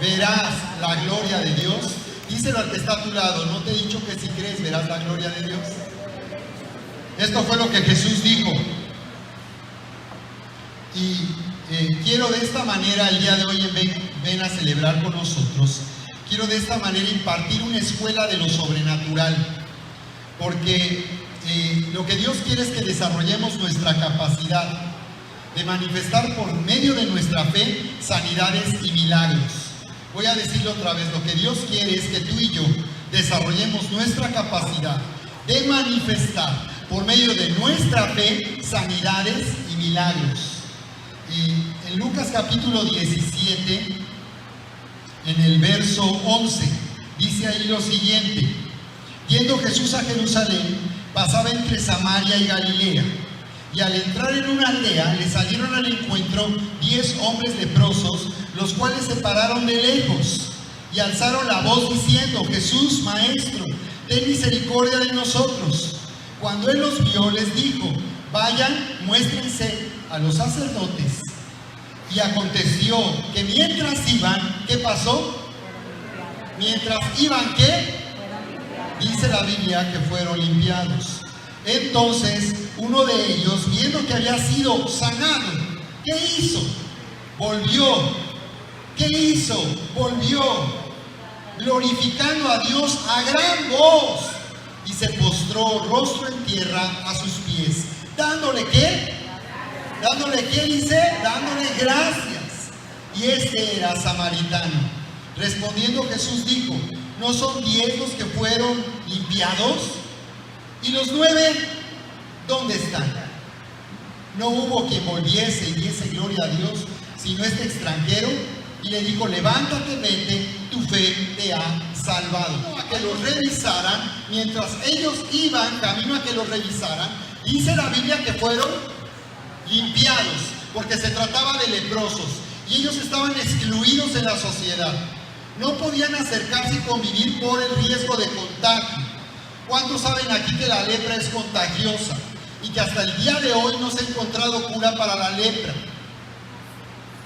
verás la gloria de Dios. Díselo al que está a tu lado, ¿no te he dicho que si crees verás la gloria de Dios? Esto fue lo que Jesús dijo. Y quiero de esta manera, el día de hoy ven a celebrar con nosotros, quiero de esta manera impartir una escuela de lo sobrenatural, porque lo que Dios quiere es que desarrollemos nuestra capacidad de manifestar por medio de nuestra fe sanidades y milagros. Voy a decirlo otra vez, lo que Dios quiere es que tú y yo desarrollemos nuestra capacidad de manifestar por medio de nuestra fe sanidades y milagros. En Lucas capítulo 17, en el verso 11, dice ahí lo siguiente: yendo Jesús a Jerusalén, pasaba entre Samaria y Galilea, y al entrar en una aldea le salieron al encuentro 10 hombres leprosos, los cuales se pararon de lejos y alzaron la voz diciendo: Jesús, Maestro, ten misericordia de nosotros. Cuando él los vio, les dijo: vayan, muéstrense a los sacerdotes. Y aconteció que mientras iban, ¿qué pasó? Mientras iban, ¿qué? Dice la Biblia que fueron limpiados. Entonces uno de ellos, viendo que había sido sanado, ¿qué hizo? Volvió. ¿Qué hizo? Volvió, glorificando a Dios a gran voz, y se postró rostro en tierra a sus pies, dándole ¿qué? Dándole ¿qué dice? Dándole gracias. Y este era samaritano. Respondiendo Jesús dijo: ¿no son 10 los que fueron limpiados? ¿Y los 9 dónde están? No hubo quien volviese y diese gloria a Dios, sino este extranjero. Y le dijo: levántate, vete, tu fe te ha salvado. A que los revisaran, mientras ellos iban camino a que los revisaran, dice la Biblia que fueron limpiados, porque se trataba de leprosos, y ellos estaban excluidos en la sociedad. No podían acercarse y convivir por el riesgo de contagio. ¿Cuántos saben aquí que la lepra es contagiosa y que hasta el día de hoy no se ha encontrado cura para la lepra?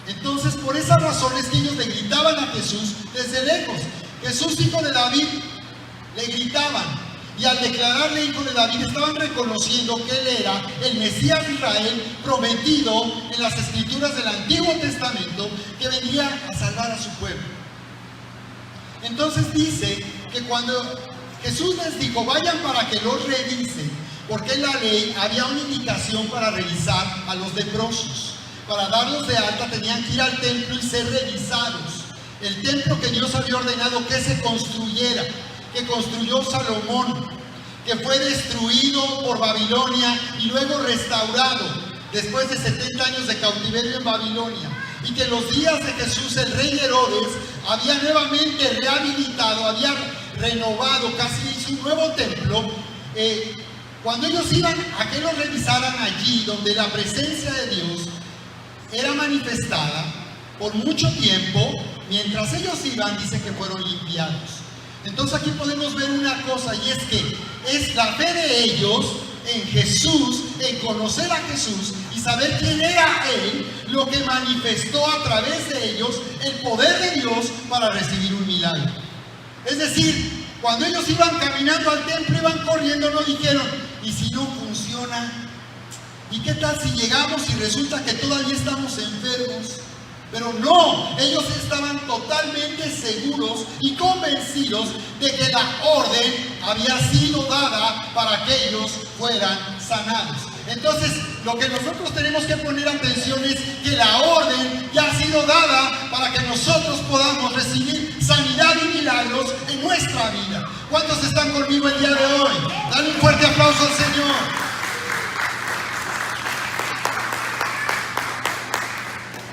Entonces, por esa razón es que ellos le gritaban a Jesús desde lejos: Jesús, hijo de David, le gritaban. Y al declararle hijo de David, estaban reconociendo que él era el Mesías de Israel prometido en las escrituras del Antiguo Testamento, que venía a salvar a su pueblo. Entonces dice que cuando Jesús les dijo: vayan para que los revisen, porque en la ley había una indicación para revisar a los leprosos. Para darlos de alta tenían que ir al templo y ser revisados. El templo que Dios había ordenado que se construyera, que construyó Salomón, que fue destruido por Babilonia y luego restaurado después de 70 años de cautiverio en Babilonia, y que en los días de Jesús el rey Herodes había nuevamente rehabilitado, había renovado, casi hizo un nuevo templo. Cuando ellos iban a que los revisaran allí, donde la presencia de Dios era manifestada por mucho tiempo, mientras ellos iban, dice que fueron limpiados. Entonces aquí podemos ver una cosa, y es que es la fe de ellos en Jesús, en conocer a Jesús y saber quién era Él, lo que manifestó a través de ellos el poder de Dios para recibir un milagro. Es decir, cuando ellos iban caminando al templo, iban corriendo, no dijeron: ¿y si no funciona? ¿Y qué tal si llegamos y resulta que todavía estamos enfermos? Pero no, ellos estaban totalmente seguros y convencidos de que la orden había sido dada para que ellos fueran sanados. Entonces, lo que nosotros tenemos que poner atención es que la orden ya ha sido dada para que nosotros podamos recibir sanidad y milagros en nuestra vida. ¿Cuántos están conmigo el día de hoy? Dale un fuerte aplauso al Señor.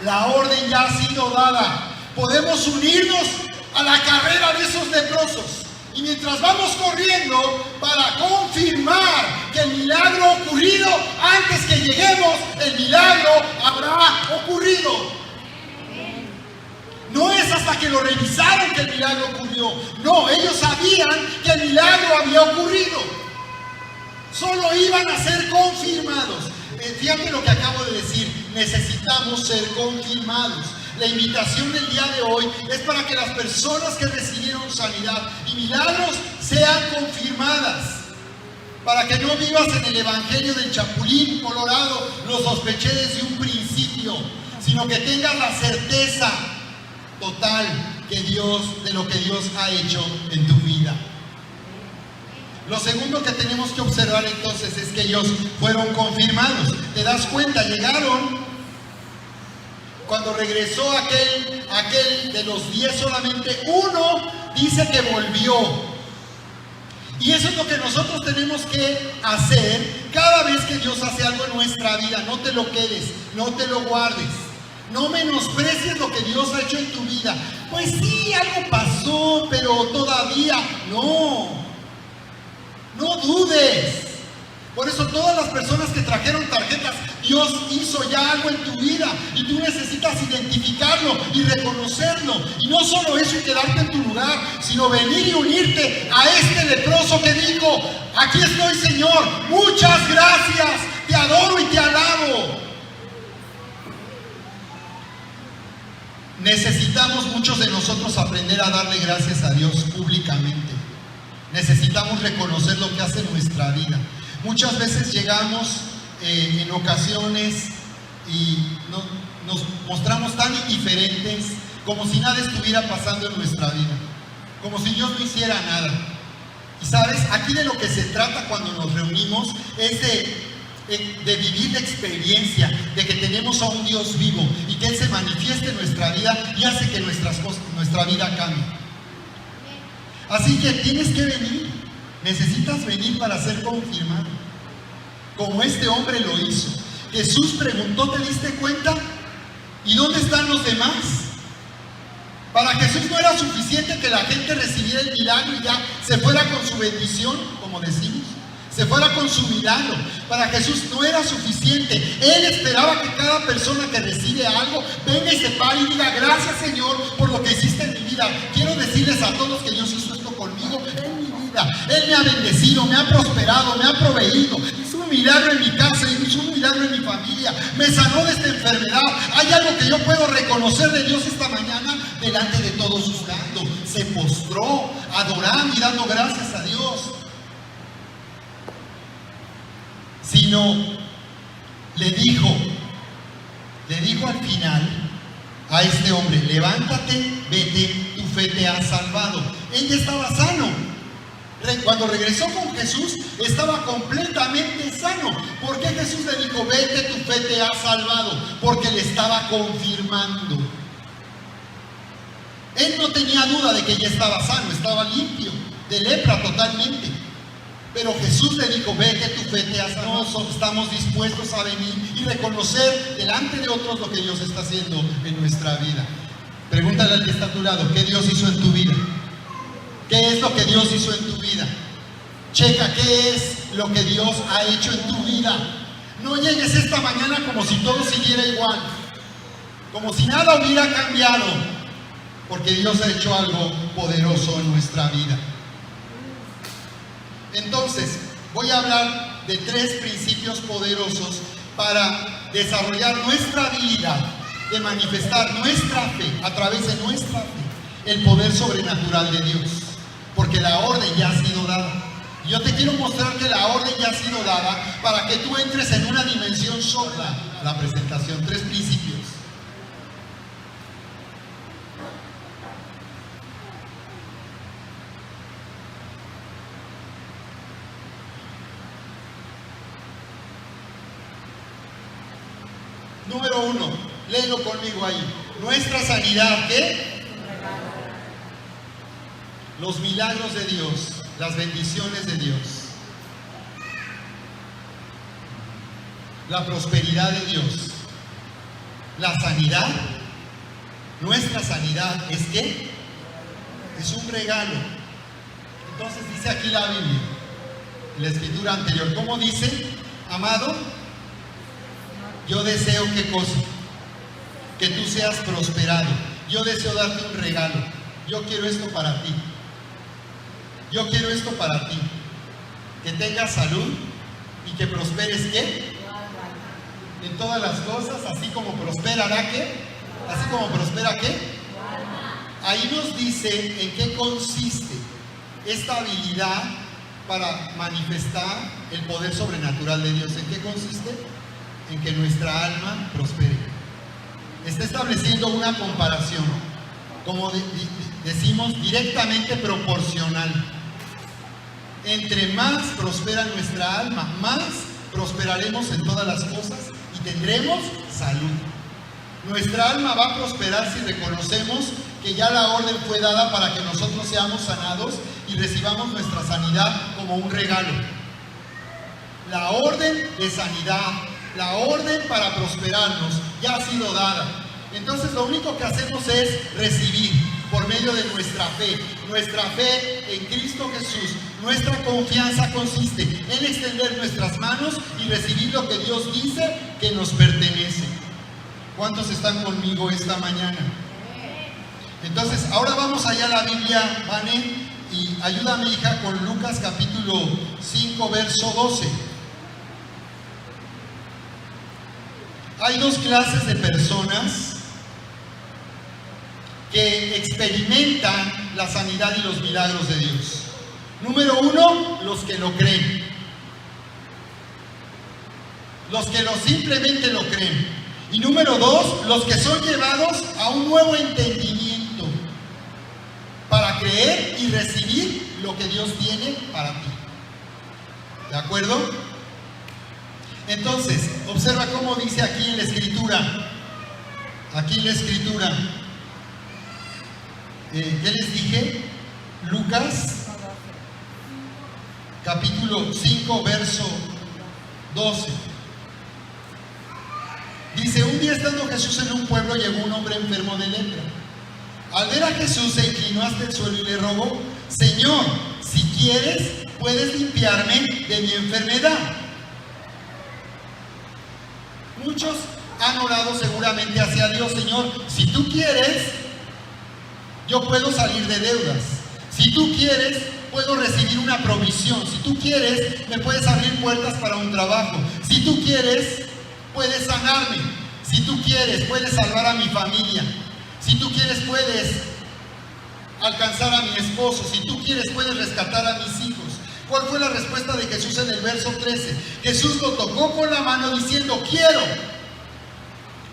La orden ya ha sido dada. Podemos unirnos a la carrera de esos leprosos. Y mientras vamos corriendo para confirmar que el milagro ha ocurrido, antes que lleguemos, el milagro habrá ocurrido. No es hasta que lo revisaron que el milagro ocurrió. No, ellos sabían que el milagro había ocurrido. Solo iban a ser confirmados. Fíjate lo que acabo de decir. Necesitamos ser confirmados. La invitación del día de hoy es para que las personas que recibieron sanidad y milagros sean confirmadas. Para que no vivas en el evangelio del chapulín colorado, lo sospeché desde un principio, sino que tengas la certeza total de lo que Dios ha hecho en tu vida. Lo segundo que tenemos que observar entonces es que ellos fueron confirmados. ¿Te das cuenta? Llegaron, cuando regresó aquel de los 10, solamente uno dice que volvió. Y eso es lo que nosotros tenemos que hacer cada vez que Dios hace algo en nuestra vida. No te lo quedes, no te lo guardes. No menosprecies lo que Dios ha hecho en tu vida. Pues sí, algo pasó, pero todavía no dudes. Por eso todas las personas que trajeron tarjetas, Dios hizo ya algo en tu vida y tú necesitas identificarlo y reconocerlo. Y no solo eso y quedarte en tu lugar, sino venir y unirte a este leproso que dijo: aquí estoy, Señor, muchas gracias, te adoro y te alabo. Necesitamos muchos de nosotros aprender a darle gracias a Dios públicamente. Necesitamos reconocer lo que hace en nuestra vida. Muchas veces llegamos en ocasiones y nos mostramos tan indiferentes, como si nada estuviera pasando en nuestra vida, como si Dios no hiciera nada. Y sabes, aquí de lo que se trata cuando nos reunimos es de vivir la experiencia de que tenemos a un Dios vivo y que Él se manifieste en nuestra vida y hace que nuestra vida cambie. Así que tienes que venir, necesitas venir para ser confirmado, como este hombre lo hizo. Jesús preguntó: ¿te diste cuenta? ¿Y dónde están los demás? Para Jesús no era suficiente que la gente recibiera el milagro y ya se fuera con su bendición, como decimos, se fuera con su milagro. Para Jesús no era suficiente. Él esperaba que cada persona que recibe algo venga y se pare y diga: gracias, Señor, por lo que hiciste en mi vida. Quiero decirles a todos que Dios hizo esto conmigo en mi vida. Él me ha bendecido, me ha prosperado, me ha proveído. Hizo un milagro en mi casa, hizo un milagro en mi familia, me sanó de esta enfermedad. Hay algo que yo puedo reconocer de Dios esta mañana delante de todos juzgando. Se postró, adorando y dando gracias a Dios. Sino le dijo al final a este hombre: levántate, vete, tu fe te ha salvado. Él ya estaba sano. Cuando regresó con Jesús, estaba completamente sano. ¿Por qué Jesús le dijo: vete, tu fe te ha salvado? Porque le estaba confirmando. Él no tenía duda de que ya estaba sano, estaba limpio de lepra totalmente. Pero Jesús le dijo: vete, tu fe te ha salvado. Estamos dispuestos a venir y reconocer delante de otros lo que Dios está haciendo en nuestra vida. Pregúntale al que está a tu lado: ¿qué Dios hizo en tu vida? ¿Qué es lo que Dios hizo en tu vida? Checa qué es lo que Dios ha hecho en tu vida. No llegues esta mañana como si todo siguiera igual, como si nada hubiera cambiado, porque Dios ha hecho algo poderoso en nuestra vida. Entonces, voy a hablar de 3 principios poderosos para desarrollar nuestra habilidad de manifestar nuestra fe, a través de nuestra fe, el poder sobrenatural de Dios. Porque la orden ya ha sido dada. Y yo te quiero mostrar que la orden ya ha sido dada para que tú entres en una dimensión sola. La presentación, 3 principios. Número 1, léelo conmigo ahí. Nuestra sanidad, ¿qué? Los milagros de Dios, las bendiciones de Dios, la prosperidad de Dios, la sanidad. Nuestra sanidad es ¿qué? Es un regalo. Entonces dice aquí la Biblia, en la escritura anterior, ¿cómo dice? Amado, yo deseo ¿qué cosa? Que tú seas prosperado. Yo deseo darte un regalo. Yo quiero esto para ti. Yo quiero esto para ti. Que tengas salud y que prosperes ¿qué? En todas las cosas, así como prosperará ¿qué? Así como prospera, ¿qué? Ahí nos dice en qué consiste esta habilidad para manifestar el poder sobrenatural de Dios. ¿En qué consiste? En que nuestra alma prospere. Está estableciendo una comparación, como decimos, directamente proporcional. Entre más prospera nuestra alma, más prosperaremos en todas las cosas y tendremos salud. Nuestra alma va a prosperar si reconocemos que ya la orden fue dada para que nosotros seamos sanados y recibamos nuestra sanidad como un regalo. La orden de sanidad, la orden para prosperarnos ya ha sido dada. Entonces lo único que hacemos es recibir por medio de nuestra fe. Nuestra fe en Cristo Jesús. Nuestra confianza consiste en extender nuestras manos y recibir lo que Dios dice que nos pertenece. ¿Cuántos están conmigo esta mañana? Entonces, ahora vamos allá a la Biblia, Vane, y ayúdame, hija, con Lucas capítulo 5, verso 12. Hay dos clases de personas que experimentan la sanidad y los milagros de Dios. Número uno, los que lo creen. Los que simplemente lo creen. Y número dos, los que son llevados a un nuevo entendimiento para creer y recibir lo que Dios tiene para ti. ¿De acuerdo? Entonces, observa cómo dice aquí en la Escritura. Aquí en la Escritura. ¿Qué les dije? Lucas, capítulo 5, verso 12. Dice, un día estando Jesús en un pueblo, llegó un hombre enfermo de lepra. Al ver a Jesús, se inclinó hasta el suelo y le rogó: Señor, si quieres, puedes limpiarme de mi enfermedad. Muchos han orado seguramente hacia Dios: Señor, si tú quieres, yo puedo salir de deudas. Si tú quieres, puedo recibir una provisión. Si tú quieres, me puedes abrir puertas para un trabajo. Si tú quieres, puedes sanarme. Si tú quieres, puedes salvar a mi familia. Si tú quieres, puedes alcanzar a mi esposo. Si tú quieres, puedes rescatar a mis hijos. ¿Cuál fue la respuesta de Jesús en el verso 13? Jesús lo tocó con la mano diciendo: quiero.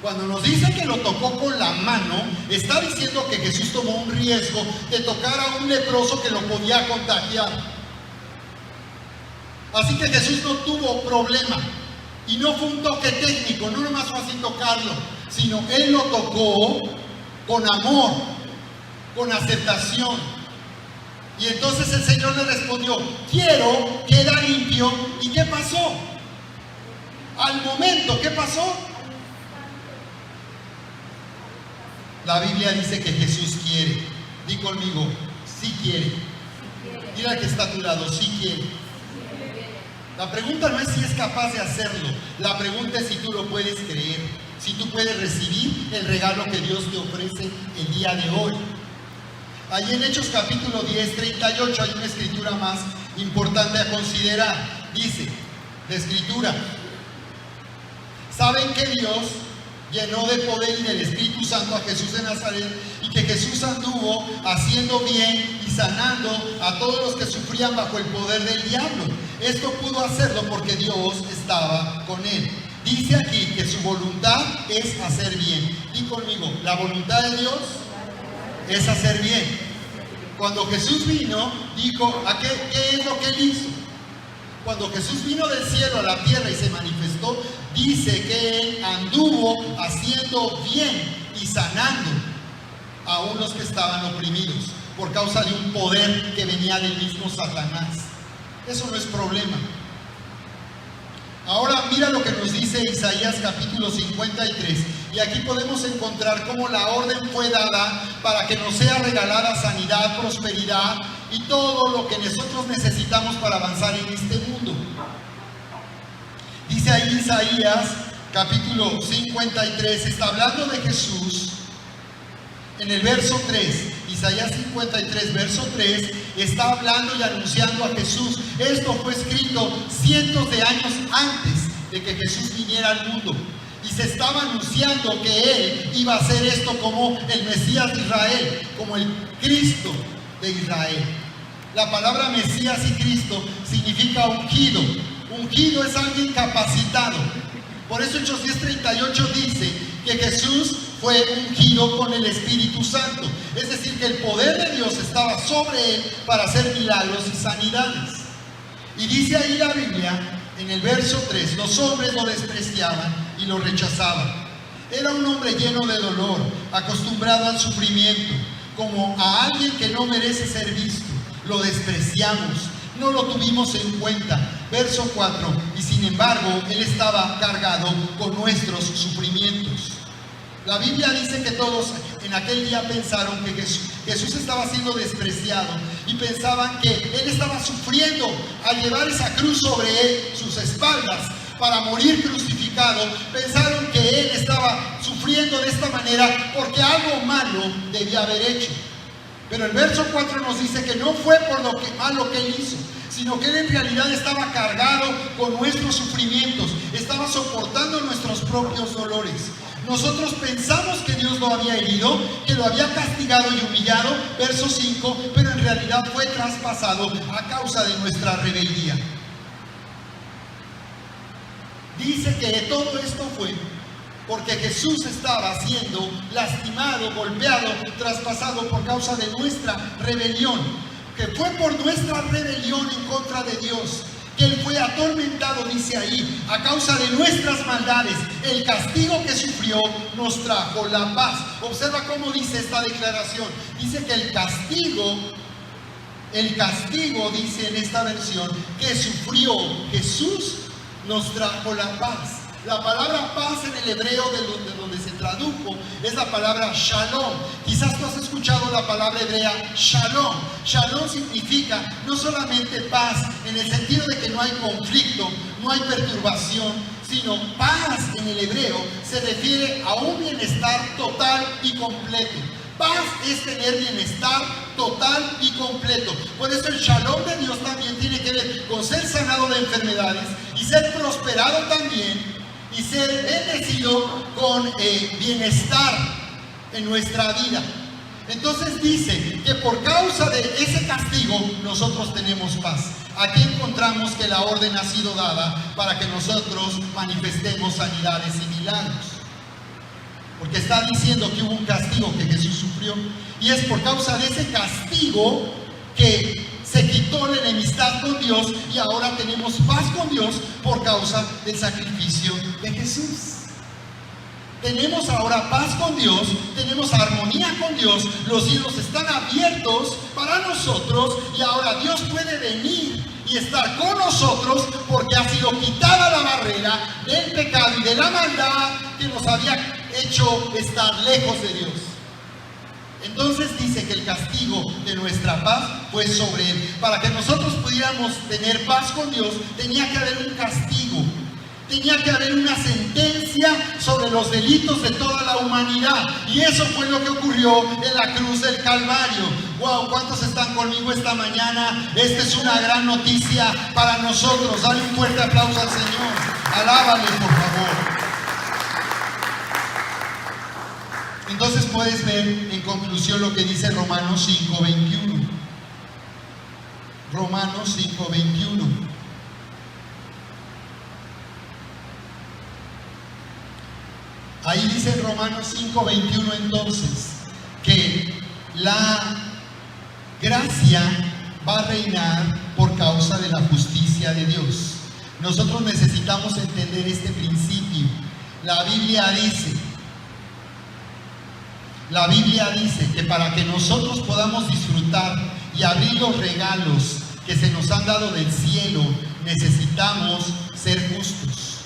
Cuando nos dice que lo tocó con la mano, está diciendo que Jesús tomó un riesgo de tocar a un leproso que lo podía contagiar. Así que Jesús no tuvo problema. Y no fue un toque técnico, no nomás fue así tocarlo, sino Él lo tocó con amor, con aceptación. Y entonces el Señor le respondió: quiero, queda limpio. ¿Y qué pasó? Al momento, ¿qué pasó? La Biblia dice que Jesús quiere. Di conmigo: sí quiere. Dile al que está a tu lado: sí quiere. La pregunta no es si es capaz de hacerlo. La pregunta es si tú lo puedes creer, si tú puedes recibir el regalo que Dios te ofrece el día de hoy. Allí en Hechos capítulo 10, 38 hay una escritura más importante a considerar. Dice la escritura: ¿saben que Dios llenó de poder y del Espíritu Santo a Jesús de Nazaret, y que Jesús anduvo haciendo bien y sanando a todos los que sufrían bajo el poder del diablo? Esto pudo hacerlo porque Dios estaba con él. Dice aquí que su voluntad es hacer bien. Di conmigo: la voluntad de Dios es hacer bien. Cuando Jesús vino, dijo: ¿qué es lo que él hizo? Cuando Jesús vino del cielo a la tierra y se manifestó, dice que él anduvo haciendo bien y sanando a unos que estaban oprimidos por causa de un poder que venía del mismo Satanás. Eso no es problema. Ahora mira lo que nos dice Isaías capítulo 53. Y aquí podemos encontrar cómo la orden fue dada para que nos sea regalada sanidad, prosperidad y todo lo que nosotros necesitamos para avanzar en este mundo. Dice ahí Isaías capítulo 53, está hablando de Jesús. En el verso 3, Isaías 53, verso 3, está hablando y anunciando a Jesús. Esto fue escrito cientos de años antes de que Jesús viniera al mundo. Y se estaba anunciando que Él iba a hacer esto como el Mesías de Israel, como el Cristo de Israel. La palabra Mesías y Cristo significa ungido. Ungido es alguien capacitado. Por eso Hechos 10:38 dice que Jesús fue ungido con el Espíritu Santo. Es decir, que el poder de Dios estaba sobre Él para hacer milagros y sanidades. Y dice ahí la Biblia, en el verso 3, los hombres lo despreciaban y lo rechazaban. Era un hombre lleno de dolor, acostumbrado al sufrimiento, como a alguien que no merece ser visto. Lo despreciamos, no lo tuvimos en cuenta. Verso 4, y sin embargo, Él estaba cargado con nuestros sufrimientos. La Biblia dice que todos en aquel día pensaron que Jesús estaba siendo despreciado y pensaban que Él estaba sufriendo al llevar esa cruz sobre Él, sus espaldas, para morir crucificado. Pensaron que Él estaba sufriendo de esta manera porque algo malo debía haber hecho. Pero el verso 4 nos dice que no fue por lo malo que Él hizo, sino que Él en realidad estaba cargado con nuestros sufrimientos, estaba soportando nuestros propios dolores. Nosotros pensamos que Dios lo había herido, que lo había castigado y humillado, verso 5, pero en realidad fue traspasado a causa de nuestra rebeldía. Dice que todo esto fue porque Jesús estaba siendo lastimado, golpeado, traspasado por causa de nuestra rebelión, que fue por nuestra rebelión en contra de Dios, que Él fue atormentado, dice ahí, a causa de nuestras maldades. El castigo que sufrió nos trajo la paz. Observa cómo dice esta declaración. Dice que el castigo dice en esta versión, que sufrió Jesús nos trajo la paz. La palabra paz en el hebreo de donde se tradujo es la palabra shalom. Quizás tú has escuchado la palabra hebrea shalom. Shalom significa no solamente paz en el sentido de que no hay conflicto, no hay perturbación, sino paz en el hebreo se refiere a un bienestar total y completo. Paz es tener bienestar total y completo. Por eso el shalom de Dios también tiene que ver con ser sanado de enfermedades y ser prosperado también, y ser bendecido con bienestar en nuestra vida. Entonces dice que por causa de ese castigo nosotros tenemos paz. Aquí encontramos que la orden ha sido dada para que nosotros manifestemos sanidades y milagros. Porque está diciendo que hubo un castigo que Jesús sufrió, y es por causa de ese castigo que se quitó la enemistad con Dios y ahora tenemos paz con Dios por causa del sacrificio de Jesús. Tenemos ahora paz con Dios, tenemos armonía con Dios, los cielos están abiertos para nosotros y ahora Dios puede venir y estar con nosotros porque ha sido quitada la barrera del pecado y de la maldad que nos había hecho estar lejos de Dios. Entonces dice que el castigo de nuestra paz fue sobre Él. Para que nosotros pudiéramos tener paz con Dios, tenía que haber un castigo. Tenía que haber una sentencia sobre los delitos de toda la humanidad. Y eso fue lo que ocurrió en la cruz del Calvario. ¡Wow! ¿Cuántos están conmigo esta mañana? Esta es una gran noticia para nosotros. Dale un fuerte aplauso al Señor. Alábale, por favor. Entonces puedes ver en conclusión lo que dice Romanos 5:21. Romanos 5:21. Ahí dice en Romanos 5:21 entonces que la gracia va a reinar por causa de la justicia de Dios. Nosotros necesitamos entender este principio. La Biblia dice que para que nosotros podamos disfrutar y abrir los regalos que se nos han dado del cielo, necesitamos ser justos.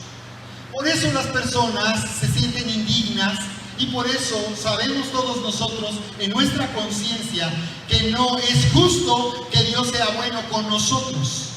Por eso las personas se sienten indignas y por eso sabemos todos nosotros en nuestra conciencia que no es justo que Dios sea bueno con nosotros.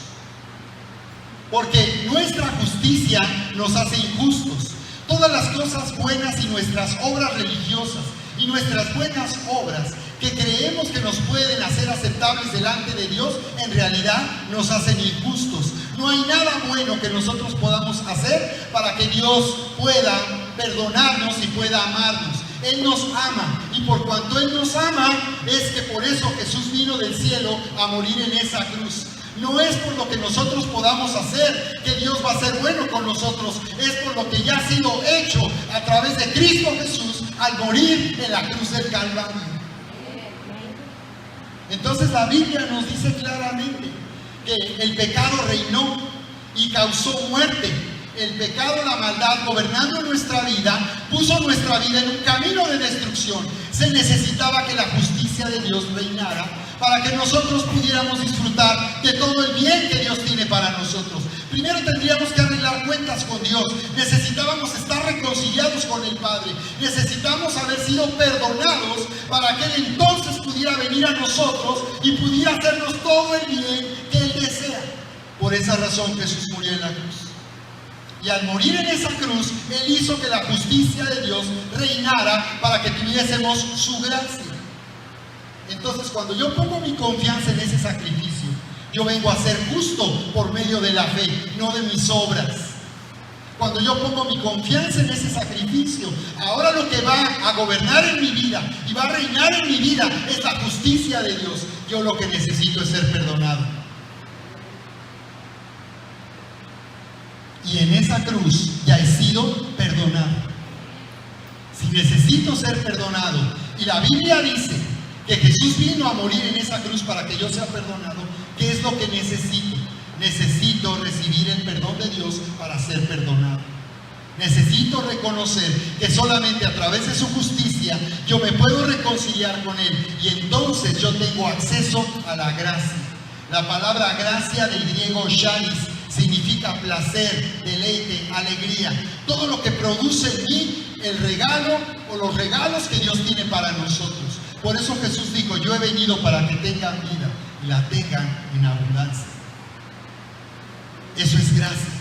Porque nuestra justicia nos hace injustos. Todas las cosas buenas y nuestras obras religiosas y nuestras buenas obras que creemos que nos pueden hacer aceptables delante de Dios, en realidad nos hacen injustos. No hay nada bueno que nosotros podamos hacer para que Dios pueda perdonarnos y pueda amarnos. Él nos ama, y por cuanto Él nos ama, es que por eso Jesús vino del cielo a morir en esa cruz. No es por lo que nosotros podamos hacer que Dios va a ser bueno con nosotros, es por lo que ya ha sido hecho a través de Cristo Jesús al morir en la cruz del Calvario. Entonces la Biblia nos dice claramente que el pecado reinó y causó muerte. El pecado, la maldad, gobernando nuestra vida, puso nuestra vida en un camino de destrucción. Se necesitaba que la justicia de Dios reinara para que nosotros pudiéramos disfrutar de todo el bien que Dios tiene para nosotros. Primero tendríamos que arreglar cuentas con Dios. Necesitábamos estar reconciliados con el Padre. Necesitamos haber sido perdonados para que Él entonces pudiera venir a nosotros y pudiera hacernos todo el bien que Él desea. Por esa razón Jesús murió en la cruz. Y al morir en esa cruz, Él hizo que la justicia de Dios reinara para que tuviésemos su gracia. Entonces, cuando yo pongo mi confianza en ese sacrificio, yo vengo a ser justo por medio de la fe, no de mis obras. Cuando yo pongo mi confianza en ese sacrificio, ahora lo que va a gobernar en mi vida y va a reinar en mi vida es la justicia de Dios. Yo lo que necesito es ser perdonado. Y en esa cruz ya he sido perdonado. Si necesito ser perdonado, y la Biblia dice que Jesús vino a morir en esa cruz para que yo sea perdonado, ¿qué es lo que necesito? Necesito recibir el perdón de Dios para ser perdonado. Necesito reconocer que solamente a través de su justicia yo me puedo reconciliar con Él, y entonces yo tengo acceso a la gracia. La palabra gracia del griego charis significa placer, deleite, alegría. Todo lo que produce en mí el regalo o los regalos que Dios tiene para nosotros. Por eso Jesús dijo: yo he venido para que tengan vida y la tengan en abundancia. Eso es gracia.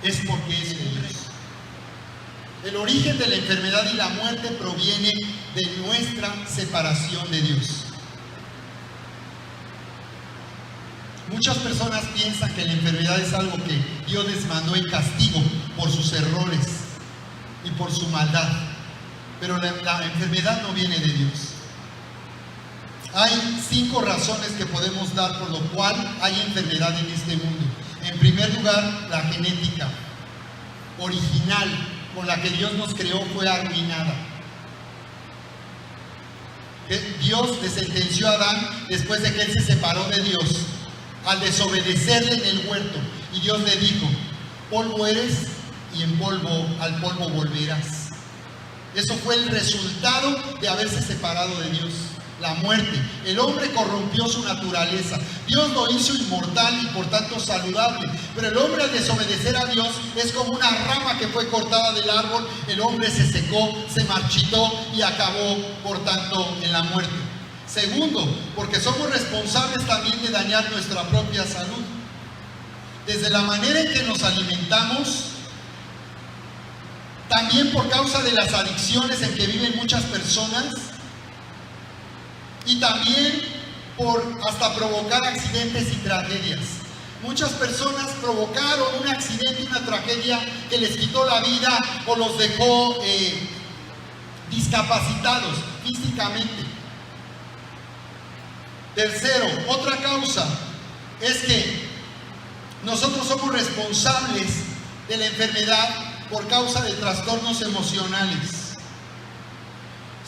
Es porque es de Dios. El origen de la enfermedad y la muerte proviene de nuestra separación de Dios. Muchas personas piensan que la enfermedad es algo que Dios les mandó en castigo por sus errores y por su maldad. Pero la enfermedad no viene de Dios. Hay 5 razones que podemos dar por lo cual hay enfermedad en este mundo. En primer lugar, la genética original con la que Dios nos creó fue arruinada. Dios le sentenció a Adán después de que él se separó de Dios, al desobedecerle en el huerto, y Dios le dijo: polvo eres y en polvo, al polvo volverás. Eso fue el resultado de haberse separado de Dios, la muerte. El hombre corrompió su naturaleza. Dios lo hizo inmortal y por tanto saludable, pero el hombre, al desobedecer a Dios, es como una rama que fue cortada del árbol. El hombre se secó, se marchitó y acabó por tanto en la muerte. Segundo, porque somos responsables también de dañar nuestra propia salud. Desde la manera en que nos alimentamos, también por causa de las adicciones en que viven muchas personas, y también por hasta provocar accidentes y tragedias. Muchas personas provocaron un accidente, una tragedia que les quitó la vida o los dejó discapacitados físicamente. Tercero, otra causa es que nosotros somos responsables de la enfermedad por causa de trastornos emocionales.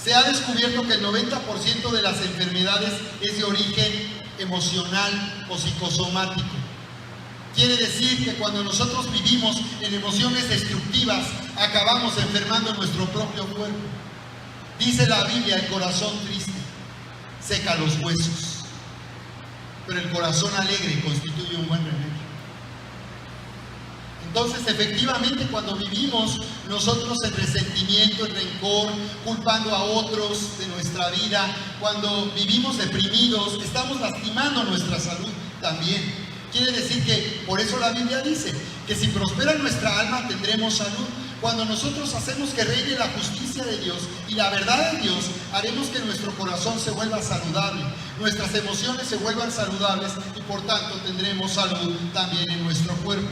Se ha descubierto que el 90% de las enfermedades es de origen emocional o psicosomático. Quiere decir que cuando nosotros vivimos en emociones destructivas, acabamos enfermando nuestro propio cuerpo. Dice la Biblia: el corazón triste seca los huesos, pero el corazón alegre constituye un buen remedio. Entonces, efectivamente, cuando vivimos nosotros en resentimiento, en rencor, culpando a otros de nuestra vida, cuando vivimos deprimidos, estamos lastimando nuestra salud también. Quiere decir que, por eso la Biblia dice que si prospera nuestra alma tendremos salud. Cuando nosotros hacemos que reine la justicia de Dios y la verdad de Dios, haremos que nuestro corazón se vuelva saludable, nuestras emociones se vuelvan saludables y por tanto tendremos salud también en nuestro cuerpo.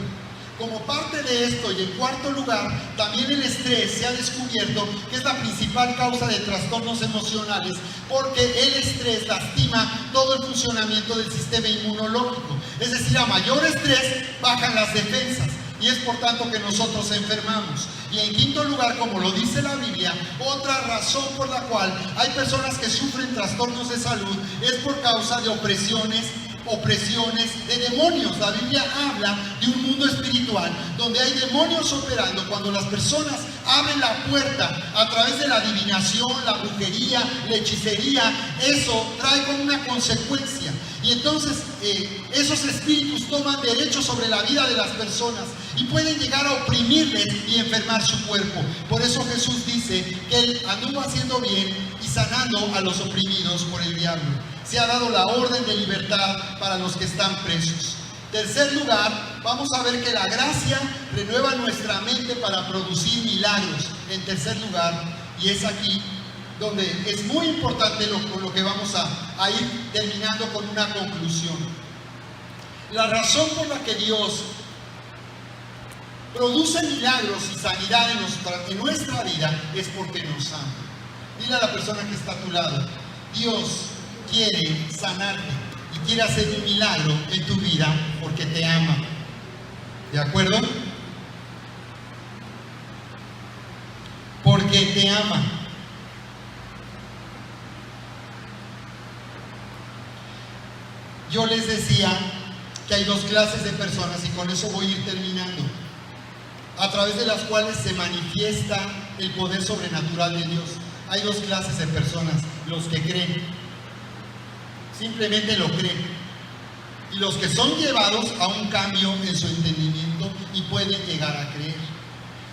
Como parte de esto, y en cuarto lugar, también el estrés se ha descubierto que es la principal causa de trastornos emocionales, porque el estrés lastima todo el funcionamiento del sistema inmunológico. Es decir, a mayor estrés bajan las defensas, y es por tanto que nosotros enfermamos. Y en quinto lugar, como lo dice la Biblia, otra razón por la cual hay personas que sufren trastornos de salud es por causa de opresiones de demonios. La Biblia habla de un mundo espiritual donde hay demonios operando. Cuando las personas abren la puerta a través de la adivinación, la brujería, la hechicería, eso trae como una consecuencia. Y entonces esos espíritus toman derecho sobre la vida de las personas y pueden llegar a oprimirles y enfermar su cuerpo. Por eso Jesús dice que Él anduvo haciendo bien y sanando a los oprimidos por el diablo. Se ha dado la orden de libertad para los que están presos. Tercer lugar, vamos a ver que la gracia renueva nuestra mente para producir milagros. En tercer lugar, y es aquí donde es muy importante con lo que vamos a ir terminando con una conclusión. La razón por la que Dios produce milagros y sanidad en nuestra vida es porque nos ama. Dile a la persona que está a tu lado: Dios quiere sanarte y quiere hacer un milagro en tu vida porque te ama. ¿De acuerdo? Porque te ama. Yo les decía que hay dos clases de personas, y con eso voy a ir terminando, a través de las cuales se manifiesta el poder sobrenatural de Dios. Hay dos clases de personas: los que creen, simplemente lo creen, y los que son llevados a un cambio en su entendimiento y pueden llegar a creer.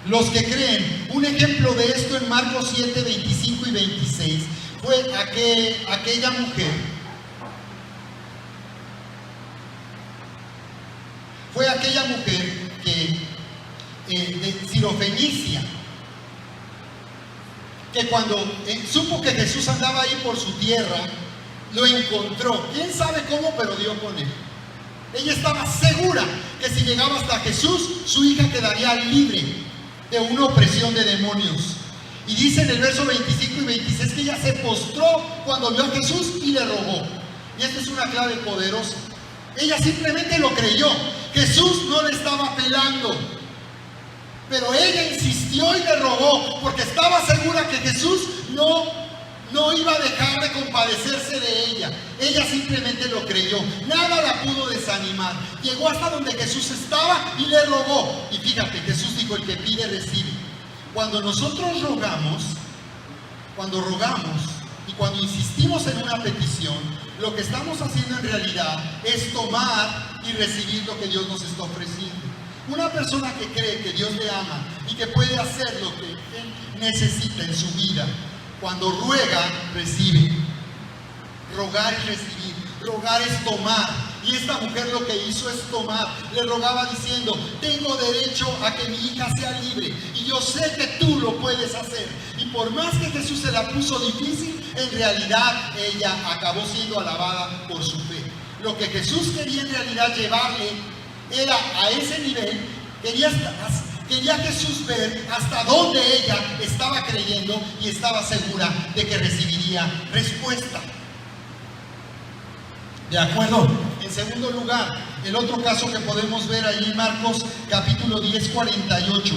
Los que creen, un ejemplo de esto en Marcos 7, 25 y 26, fue aquella mujer. Fue aquella mujer de Sirofenicia, que cuando supo que Jesús andaba ahí por su tierra, lo encontró. ¿Quién sabe cómo? Pero dio con él. Ella estaba segura que si llegaba hasta Jesús, su hija quedaría libre de una opresión de demonios. Y dice en el verso 25 y 26 que ella se postró cuando vio a Jesús y le rogó. Y esta es una clave poderosa. Ella simplemente lo creyó. Jesús no le estaba pelando, pero ella insistió y le rogó porque estaba segura que Jesús no iba a dejar de compadecerse de ella. Ella simplemente lo creyó. Nada la pudo desanimar. Llegó hasta donde Jesús estaba y le rogó. Y fíjate, Jesús dijo: el que pide, recibe. Cuando nosotros rogamos y cuando insistimos en una petición, lo que estamos haciendo en realidad es tomar y recibir lo que Dios nos está ofreciendo. Una persona que cree que Dios le ama y que puede hacer lo que Él necesita en su vida, cuando ruega, recibe. Rogar es recibir, rogar es tomar. Y esta mujer lo que hizo es tomar. Le rogaba diciendo: tengo derecho a que mi hija sea libre, y yo sé que tú lo puedes hacer. Y por más que Jesús se la puso difícil, en realidad ella acabó siendo alabada por su fe. Lo que Jesús quería en realidad llevarle era a ese nivel. Quería Jesús ver hasta dónde ella estaba creyendo y estaba segura de que recibiría respuesta. ¿De acuerdo? En segundo lugar, el otro caso que podemos ver ahí en Marcos capítulo 10, 48.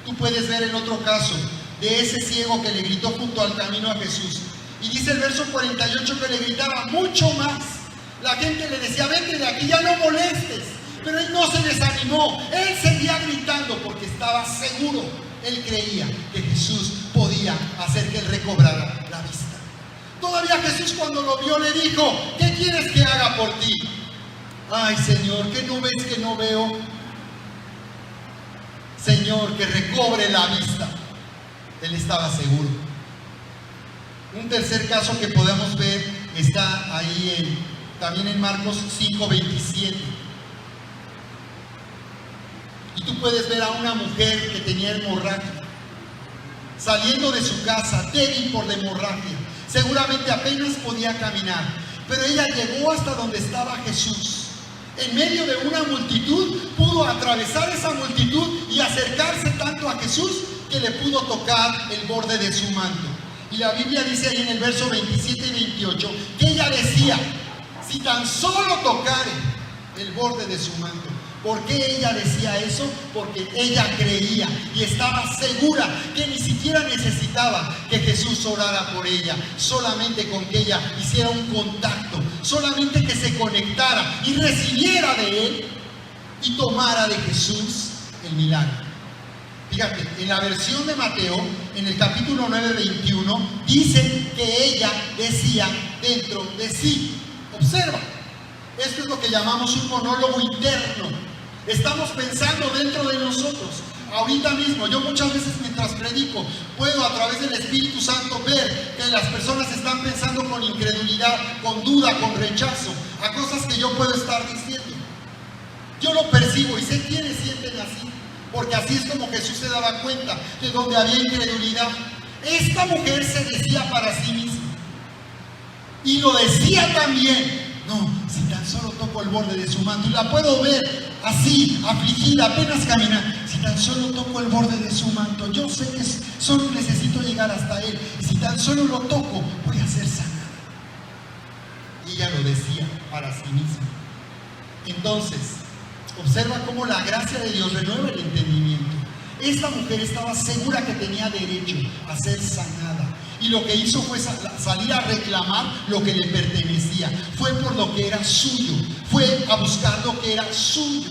Tú puedes ver el otro caso de ese ciego que le gritó junto al camino a Jesús. Y dice el verso 48 que le gritaba mucho más. La gente le decía: vete de aquí, ya no molestes. Pero él no se desanimó. Él seguía gritando porque estaba seguro. Él creía que Jesús podía hacer que él recobrara la vista. Todavía Jesús, cuando lo vio, le dijo: ¿qué quieres que haga por ti? Ay, Señor, ¿qué no ves que no veo? Señor, que recobre la vista. Él estaba seguro. Un tercer caso que podemos ver está ahí también en Marcos 5:27. Y tú puedes ver a una mujer que tenía hemorragia, saliendo de su casa, débil por la hemorragia. Seguramente apenas podía caminar, pero ella llegó hasta donde estaba Jesús. En medio de una multitud, pudo atravesar esa multitud y acercarse tanto a Jesús que le pudo tocar el borde de su manto. Y la Biblia dice ahí en el verso 27 y 28 que ella decía: si tan solo tocare el borde de su manto. ¿Por qué ella decía eso? Porque ella creía y estaba segura que ni siquiera necesitaba que Jesús orara por ella. Solamente con que ella hiciera un contacto, solamente que se conectara y recibiera de Él y tomara de Jesús el milagro. Fíjate, en la versión de Mateo, en el capítulo 9, 21, dice que ella decía dentro de sí. Observa, esto es lo que llamamos un monólogo interno. Estamos pensando dentro de nosotros. Ahorita mismo, yo muchas veces mientras predico, puedo a través del Espíritu Santo ver que las personas están pensando con incredulidad, con duda, con rechazo, a cosas que yo puedo estar diciendo. Yo lo percibo y sé quiénes sienten así, porque así es como Jesús se daba cuenta de donde había incredulidad. Esta mujer se decía para sí misma y lo decía también: no, si tan solo toco el borde de su manto, y la puedo ver así, afligida, apenas caminar. Si tan solo toco el borde de su manto, yo sé que solo necesito llegar hasta Él, y si tan solo lo toco, voy a ser sanada. Y ella lo decía para sí misma. Entonces, observa cómo la gracia de Dios renueva el entendimiento. Esta mujer estaba segura que tenía derecho a ser sanada. Y lo que hizo fue salir a reclamar lo que le pertenecía. Fue por lo que era suyo. Fue a buscar lo que era suyo.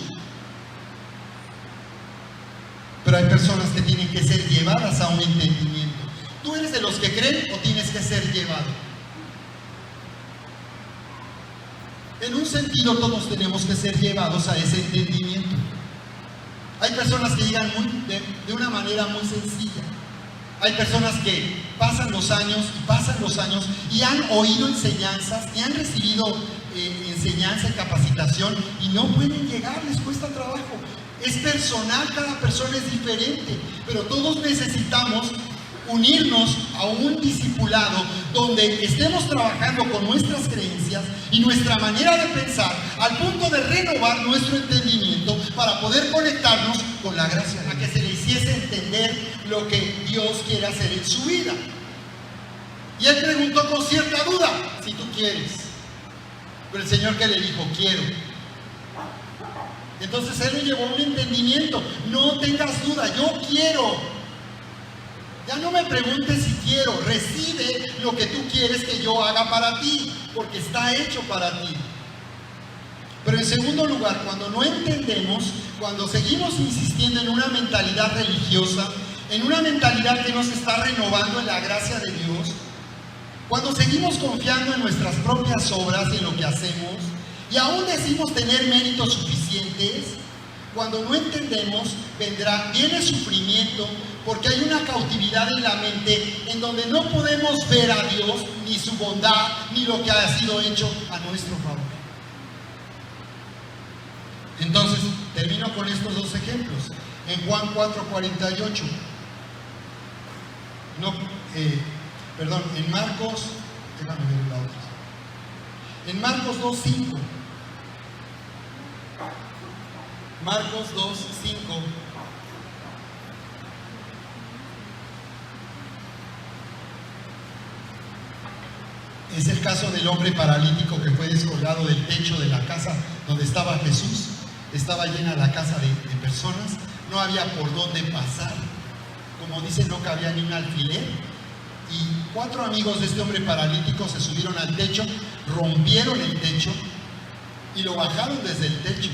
Pero hay personas que tienen que ser llevadas a un entendimiento. ¿Tú eres de los que creen o tienes que ser llevado? En un sentido, todos tenemos que ser llevados a ese entendimiento. Hay personas que llegan de una manera muy sencilla. Hay personas que pasan los años y han oído enseñanzas y han recibido enseñanza y capacitación y no pueden llegar, les cuesta trabajo. Es personal, cada persona es diferente, pero todos necesitamos unirnos a un discipulado donde estemos trabajando con nuestras creencias y nuestra manera de pensar al punto de renovar nuestro entendimiento para poder conectarnos con la gracia, a que se le hiciese entender lo que Dios quiere hacer en su vida. Y él preguntó con cierta duda: si tú quieres. Pero el Señor, que le dijo: quiero. Entonces él le llevó un entendimiento: no tengas duda, yo quiero. Ya no me preguntes si quiero, recibe lo que tú quieres que yo haga para ti, porque está hecho para ti. Pero en segundo lugar, cuando no entendemos, cuando seguimos insistiendo en una mentalidad religiosa, en una mentalidad que no se está renovando en la gracia de Dios, cuando seguimos confiando en nuestras propias obras y en lo que hacemos, y aún decimos tener méritos suficientes, cuando no entendemos, viene sufrimiento, porque hay una cautividad en la mente en donde no podemos ver a Dios, ni su bondad, ni lo que ha sido hecho a nuestro favor. Entonces, termino con estos dos ejemplos. En Juan 4:48, en Marcos, déjame ver la otra. En Marcos 2:5. Marcos 2:5. Es el caso del hombre paralítico que fue descolgado del techo de la casa donde estaba Jesús. Estaba llena la casa de personas, no había por dónde pasar. Como dice, no cabía ni un alfiler. Y 4 amigos de este hombre paralítico se subieron al techo, rompieron el techo y lo bajaron desde el techo.